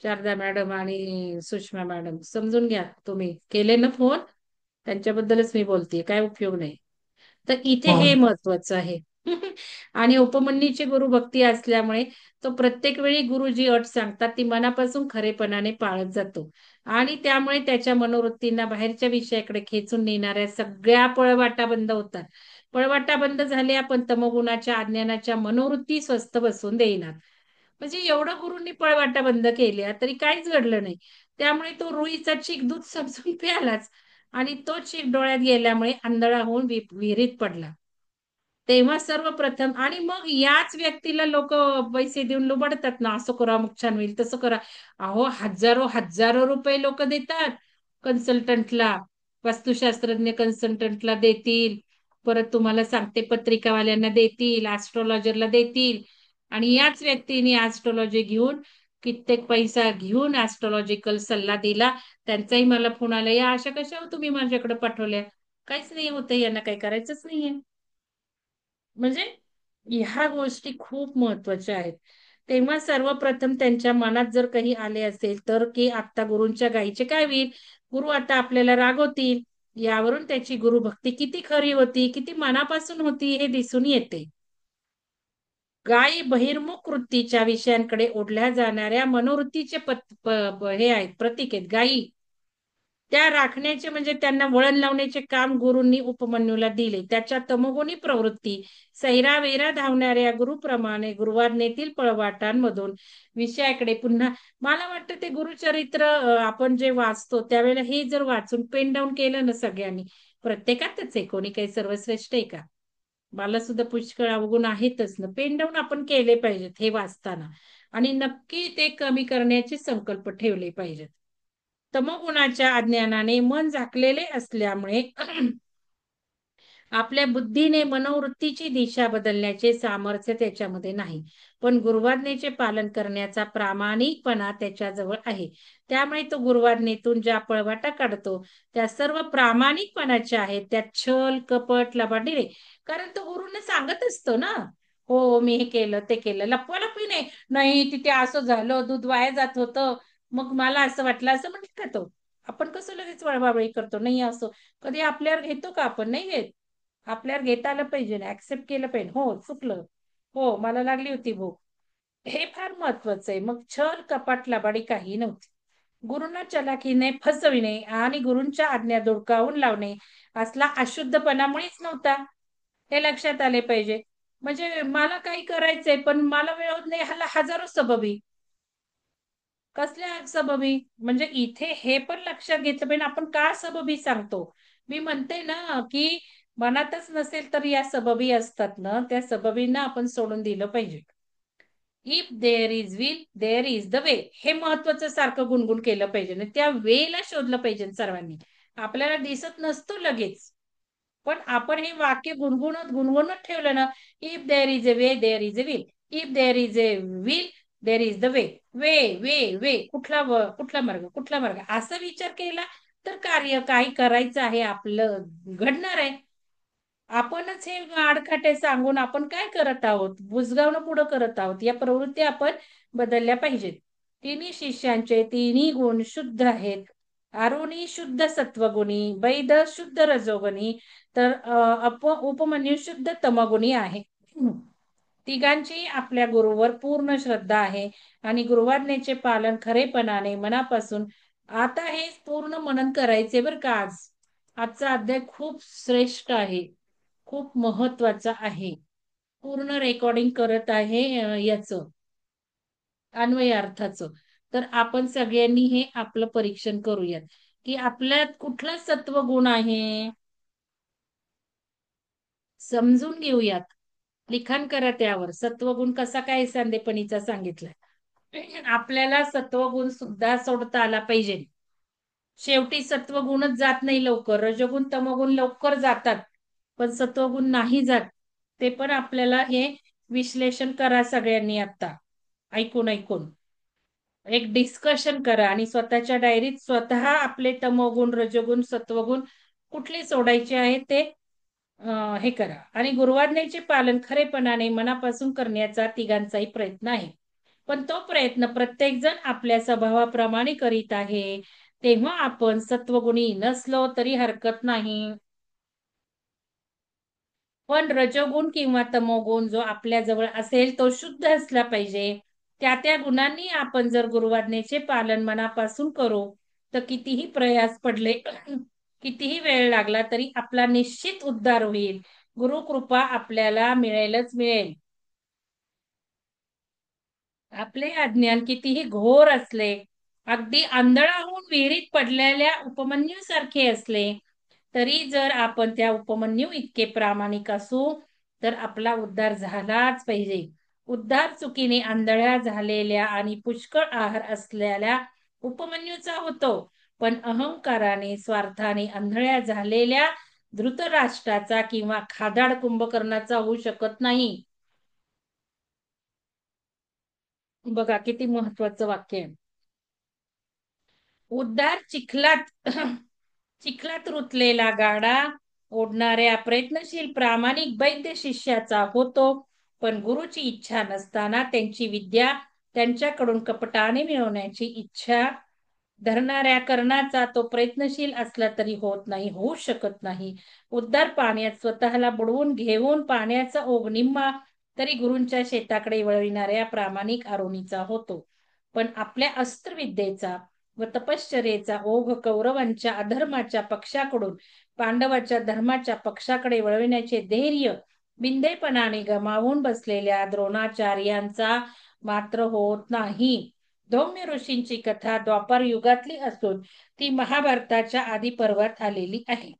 शारदा मॅडम आणि सुषमा मॅडम समजून घ्या, तुम्ही केले ना फोन, त्यांच्याबद्दलच मी बोलतेय, काय उपयोग नाही. तर इथे हो. हे महत्वाचं आहे. आणि उपमन्यूची गुरुभक्ती असल्यामुळे तो प्रत्येक वेळी गुरु जी अट सांगतात ती मनापासून खरेपणाने पाळत जातो. आणि त्यामुळे त्याच्या मनोवृत्तींना बाहेरच्या विषयाकडे खेचून नेणाऱ्या सगळ्या पळवाटा बंद होतात. पळवाटा बंद झाल्या, पण तमोगुणाच्या अज्ञानाच्या मनोवृत्ती स्वस्थ बसून देईनात. म्हणजे एवढं गुरूंनी पळवाटा बंद केल्या तरी काहीच घडलं नाही. त्यामुळे तो रुईचा चीक दूध समजून प्यालाच. आणि तो चीक डोळ्यात गेल्यामुळे आंधळा होऊन विहिरीत पडला. तेव्हा सर्वप्रथम आणि मग याच व्यक्तीला लोक पैसे देऊन लुबाडतात ना, असं करा मग छान होईल, तसं करा. अहो, हजारो हजारो रुपये लोक देतात कन्सल्टंटला. वास्तुशास्त्रज्ञ कन्सल्टंटला देतील, परत तुम्हाला सांगते पत्रिकावाल्यांना देतील, ऍस्ट्रॉलॉजरला देतील. आणि याच व्यक्तीने ऍस्ट्रॉलॉजी घेऊन, कित्येक पैसा घेऊन ऍस्ट्रॉलॉजिकल सल्ला दिला. त्यांचाही मला फोन आला, या अशा कशा हो तुम्ही माझ्याकडे पाठवल्या? काहीच नाही होतं, यांना काही करायचंच नाहीये. म्हणजे ह्या गोष्टी खूप महत्वाच्या आहेत. तेव्हा सर्वप्रथम त्यांच्या मनात जर काही आले असेल तर, की आता गुरूंच्या गायीचे काय होईल, गुरु आता आपल्याला रागवतील. यावरून त्याची गुरुभक्ती किती खरी होती, किती मनापासून होती हे दिसून येते. गायी बहिर्मुख वृत्तीच्या विषयांकडे ओढल्या जाणाऱ्या मनोवृत्तीचे हे आहेत, प्रतीक आहेत गायी. त्या राखण्याचे म्हणजे त्यांना वळण लावण्याचे काम गुरूंनी उपमन्यूला दिले. त्याच्या तमोगुणी प्रवृत्ती सैरावैरा धावणाऱ्या गुरुप्रमाणे गुरुवाज्ञेतील पळवाटांमधून विषयाकडे पुन्हा. मला वाटतं ते गुरुचरित्र आपण जे वाचतो त्यावेळेला हे जर वाचून पेन डाऊन केलं ना सगळ्यांनी, प्रत्येकातच आहे, कोणी काही सर्वश्रेष्ठ आहे का? मला सुद्धा पुष्कळ अवगुण आहेतच ना, पेन डाऊन आपण केले पाहिजेत हे वाचताना. आणि नक्की ते कमी करण्याचे संकल्प ठेवले पाहिजेत. तमोगुणाच्या अज्ञानाने मन झाकलेले असल्यामुळे आपल्या बुद्धीने मनोवृत्तीची दिशा बदलण्याचे सामर्थ्य त्याच्यामध्ये नाही. पण गुरुवाज्ञेचे पालन करण्याचा प्रामाणिकपणा त्याच्याजवळ आहे. त्यामुळे तो गुरुवाज्ञेतून ज्या पळवाटा काढतो त्या सर्व प्रामाणिकपणाच्या आहेत, त्यात छल कपट लबाडी नाही. कारण तो गुरुने सांगत असतो ना, हो मी हे केलं ते केलं, लपवालपवी नाही. नाही तिथे असं झालं, दूध वाया जात होतं, मग मला असं वाटलं, असं म्हणत का तो? आपण कसं लगेच वळवावळी करतो, नाही असं कधी आपल्यावर घेतो का? आपण नाही घेत. आपल्यावर घेता आलं पाहिजे ना, ऍक्सेप्ट केलं पाहिजे, हो चुकलं, हो मला लागली होती भूक. हे फार महत्वाचं आहे. मग छल कपाट लबाडी काही नव्हती. गुरूंना चलाखीने फसविणे आणि गुरूंच्या आज्ञा धुडकावून लावणे असला अशुद्धपणा मुळीच नव्हता. हे लक्षात आले पाहिजे. म्हणजे मला काही करायचंय पण मला वेळ होत नाही, ह्याला हजारो सबबी. कसल्या सबबी? म्हणजे इथे हे पण लक्षात घेतलं पाहिजे आपण का सबबी सांगतो. मी म्हणते ना की मनातच नसेल तर या सबबी असतात ना, त्या सबबींना आपण सोडून दिलं पाहिजे. If there is will there is the way, हे महत्वाचं सारखं गुणगुण केलं पाहिजे ना, त्या वेला शोधलं पाहिजे सर्वांनी. आपल्याला दिसत नसतो लगेच, पण आपण हे वाक्य गुणगुणत गुणगुणत ठेवलं ना, if there is a way there is a will, if there is a will there is the way. Way way way कुठला मार्ग, कुठला मार्ग, असा विचार केला तर कार्य काही करायचं आहे आपलं घडणार आहे. आपणच हे आडखाटे सांगून आपण काय करत आहोत, बुजगावणं पुढं करत आहोत. या प्रवृत्ती आपण बदलल्या पाहिजेत. तिन्ही शिष्यांचे तिन्ही गुण शुद्ध आहेत. आरुणी शुद्ध सत्वगुणी, वैद शुद्ध रजोगुणी, तर उपमन्यू शुद्ध तमगुणी आहे. तिघांची आपल्या गुरुवर पूर्ण श्रद्धा आहे आणि गुरुवाज्ञेचे पालन खरेपणाने मनापासून. आता हे पूर्ण मनन करायचे बरं का. आजचा अध्याय खूप श्रेष्ठ आहे, खूप महत्वाचा आहे. पूर्ण रेकॉर्डिंग करत आहे याचं अन्वय अर्थाचं. तर आपण सगळ्यांनी हे आपलं परीक्षण करूयात की आपल्यात कुठला सत्वगुण आहे, समजून घेऊयात. लिखाण करा त्यावर, सत्वगुण कसा काय सांदेपणीचा सांगितलाय. आपल्याला सत्वगुण सुद्धा सोडता आला पाहिजे. शेवटी सत्वगुणच जात नाही लवकर, रजोगुण तमोगुण लवकर जातात, पण सत्वगुण नाही जात. ते पण आपल्याला हे विश्लेषण करा सगळ्यांनी आता ऐकून ऐकून. एक डिस्कशन करा आणि स्वतःच्या डायरीत स्वतः आपले तमोगुण, रजोगुण, सत्वगुण कुठले सोडायचे आहे ते हे करा. आणि गुरुवाज्ञेचे पालन खरेपणाने मनापासून करण्याचा तिघांचाही प्रयत्न आहे. पण तो प्रयत्न प्रत्येक जण आपल्या स्वभावाप्रमाणे करीत आहे, तेव्हा आपण सत्वगुणी नसलो तरी हरकत नाही. पण रजोगुण किंवा तमोगुण जो आपल्या जवळ असेल तो शुद्ध असला पाहिजे. त्या त्या गुणांनी आपण जर गुरुवाज्ञेचे पालन मनापासून करू, तर कितीही प्रयास पडले, कितीही वेळ लागला तरी आपला निश्चित उद्धार होईल. गुरुकृपा आपल्याला मिळेलच मिळेल. आपले अज्ञान कितीही घोर असले, अगदी आंधळा विहिरीत पडलेल्या उपमन्यू सारखे असले, तरी जर आपण त्या उपमन्यू इतके प्रामाणिक असू, तर आपला उद्धार झालाच पाहिजे. उद्धार चुकीने आंधळ्या झालेल्या आणि पुष्कळ आहार असलेल्या उपमन्यूचा होतो, पण अहंकाराने स्वार्थाने आंधळ्या झालेल्या धृतराष्ट्राचा किंवा खादाड कुंभकर्णाचा होऊ शकत नाही. बघा किती महत्वाचं वाक्य आहे. उद्धार चिखलात चिखलात रुतलेला गाडा ओढणाऱ्या प्रयत्नशील प्रामाणिक वैद्य शिष्याचा होतो, पण गुरुची इच्छा नसताना त्यांची विद्या त्यांच्याकडून कपटाने मिळवण्याची इच्छा धरणाऱ्या कर्णाचा तो प्रयत्नशील असला तरी होत नाही, होऊ शकत नाही. उद्धार पाण्यात स्वतःला बुडवून घेऊन पाण्याचा ओघ निम्मा तरी गुरूंच्या शेताकडे वळविणाऱ्या प्रामाणिक आरोणीचा होतो. पण आपल्या अस्त्रविद्येचा व तपश्चर्येचा ओघ कौरवांच्या अधर्माच्या पक्षाकडून पांडवाच्या धर्माच्या पक्षाकडे वळविण्याचे धैर्य बिंदेपणाने गमावून बसलेल्या द्रोणाचार्यांचा मात्र होत नाही. धौम्य ऋषींची कथा द्वापार युगातली असून ती महाभारताच्या आदी पर्वात आलेली आहे.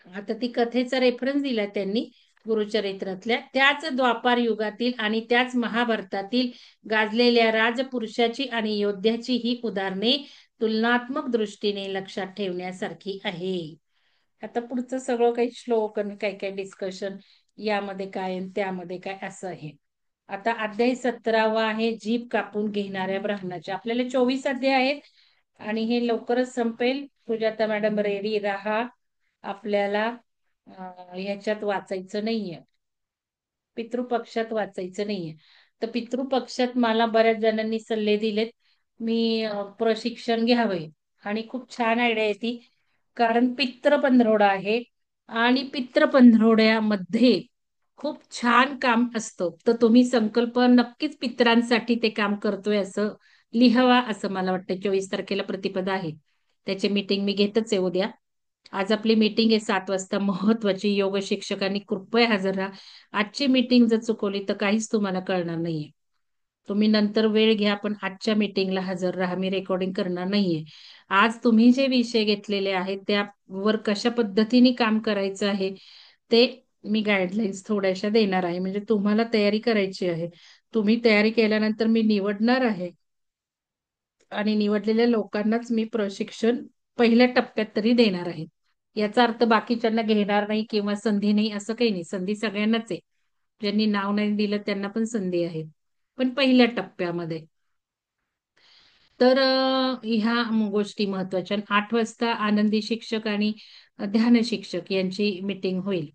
आता ती कथेचा रेफरन्स दिला त्यांनी गुरुचरित्रातल्या, त्याच द्वापार युगातील आणि त्याच महाभारतातील गाजलेल्या राजपुरुषाची आणि योद्ध्याची ही उदाहरणे तुलनात्मक दृष्टीने लक्षात ठेवण्यासारखी आहे. आता पुढचं सगळं काही श्लोक आणि काही काही डिस्कशन, यामध्ये काय आणि त्यामध्ये काय असं आहे. आता अध्याय 17वा आहे जीभ कापून घेणाऱ्या ब्राह्मणाचे. आपल्याला 24 अध्याय आहेत आणि हे लवकरच संपेल. सुजाता मॅडम रेडी राहा. आपल्याला ह्याच्यात वाचायचं नाहीये, पितृपक्षात वाचायचं नाहीये. तर पितृपक्षात मला बऱ्याच जणांनी सल्ले दिलेत मी प्रशिक्षण घ्यावे, आणि खूप छान आयडिया आहे ती. कारण पित्र पंधरवडा आहे आणि पित्र पंधरवड्यामध्ये खूप छान काम असतं. तर तुम्ही संकल्प नक्कीच पित्रांसाठी ते काम करतोय असं लिहावा, असं मला वाटतं. 24 तारखेला प्रतिपदा आहे, त्याची मीटिंग मी घेतच आहे उद्या. आज आपली मीटिंग आहे 7 वाजता, महत्वाची. योग शिक्षकांनी कृपया हजर राहा. आजची मीटिंग जर चुकवली तर काहीच तुम्हाला कळणार नाहीये. तुम्ही नंतर वेळ घ्या, पण आजच्या मीटिंगला हजर राहा. मी रेकॉर्डिंग करणार नाहीये. आज तुम्ही जे विषय घेतलेले आहेत त्यावर कशा पद्धतीने काम करायचं आहे ते मी गाईडलाईन्स थोड्याशा देणार आहे. म्हणजे तुम्हाला तयारी करायची आहे. तुम्ही तयारी केल्यानंतर मी निवडणार आहे आणि निवडलेल्या लोकांनाच मी प्रशिक्षण पहिल्या टप्प्यात तरी देणार आहे. याचा अर्थ बाकीच्यांना घेणार नाही किंवा संधी नाही असं काही नाही. संधी सगळ्यांनाच आहे. ज्यांनी नाव नाही दिलं त्यांना पण संधी आहे, पण पहिल्या टप्प्यामध्ये. तर ह्या गोष्टी महत्वाच्या. 8 वाजता आनंदी शिक्षक आणि ध्यान शिक्षक यांची मीटिंग होईल.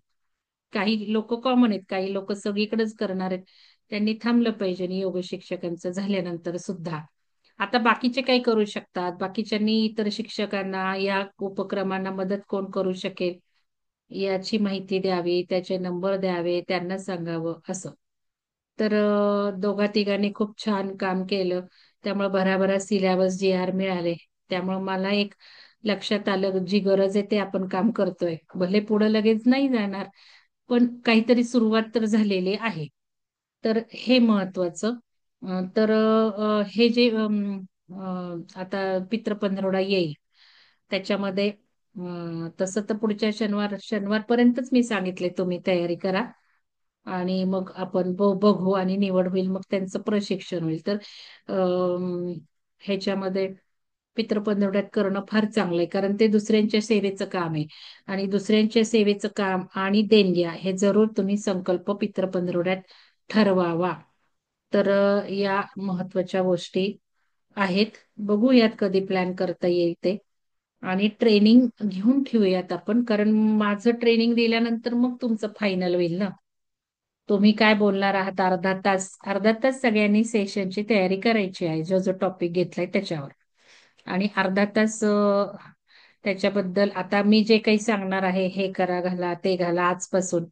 काही लोक कॉमन आहेत, काही लोक सगळीकडेच करणार आहेत. त्यांनी थांबलं पाहिजे योग शिक्षकांचं झाल्यानंतर सुद्धा. आता बाकीचे काय करू शकतात, बाकीच्यांनी इतर शिक्षकांना या उपक्रमांना मदत कोण करू शकेल याची माहिती द्यावी, त्याचे नंबर द्यावे, त्यांना सांगावं असं. तर दोघा तिघांनी खूप छान काम केलं, त्यामुळे भराभरा सिलेबस GR मिळाले. त्यामुळे मला एक लक्षात आलं जी गरज आहे ते आपण काम करतोय. भले पुढे लगेच नाही जाणार, पण काहीतरी सुरुवात तर झालेली आहे. तर हे महत्वाचं. तर हे जे आता पितृपंधरवडा येईल त्याच्यामध्ये तसं तर पुढच्या शनिवारपर्यंतच मी सांगितले तुम्ही तयारी करा, आणि मग आपण बघू आणि निवड होईल, मग त्यांचं प्रशिक्षण होईल. तर ह्याच्यामध्ये पितृपंधरवड्यात करणं फार चांगलं आहे, कारण ते दुसऱ्यांच्या सेवेचं काम आहे. आणि दुसऱ्यांच्या सेवेचं काम आणि देणग्या हे जरूर तुम्ही संकल्प पितृपंधरवड्यात ठरवावा. तर या महत्वाच्या गोष्टी आहेत. बघूयात कधी प्लॅन करता येईल ते. आणि ट्रेनिंग घेऊन ठेवूयात आपण, कारण माझं ट्रेनिंग दिल्यानंतर मग तुमचं फायनल होईल ना. तुम्ही काय बोलणार आहात, अर्धा तास सगळ्यांनी सेशनची तयारी करायची आहे, जो जो टॉपिक घेतलाय त्याच्यावर. आणि अर्धा तास त्याच्याबद्दल आता मी जे काही सांगणार आहे, हे करा, घाला, ते घाला आजपासून,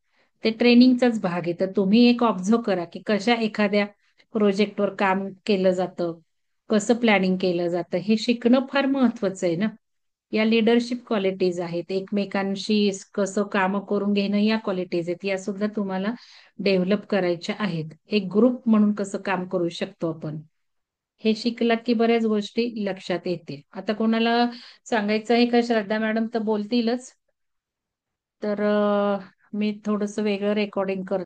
ते ट्रेनिंगचाच भाग आहे. तर तुम्ही एक ऑब्झर्व करा की कशा एखाद्या प्रोजेक्टवर काम केलं जातं, कसं प्लॅनिंग केलं जातं, हे शिकणं फार महत्वाचं आहे ना. या लिडरशिप क्वालिटीज आहेत, एकमेकांशी कसं काम करून घेणं, या क्वालिटीज आहेत, या सुद्धा तुम्हाला डेव्हलप करायच्या आहेत. एक ग्रुप म्हणून कसं काम करू शकतो आपण, हे शिकलात की बऱ्याच गोष्टी लक्षात येतील. आता कोणाला सांगायचं आहे का? श्रद्धा मॅडम तर बोलतीलच. तर मी थोडस वेगळं रेकॉर्डिंग करते.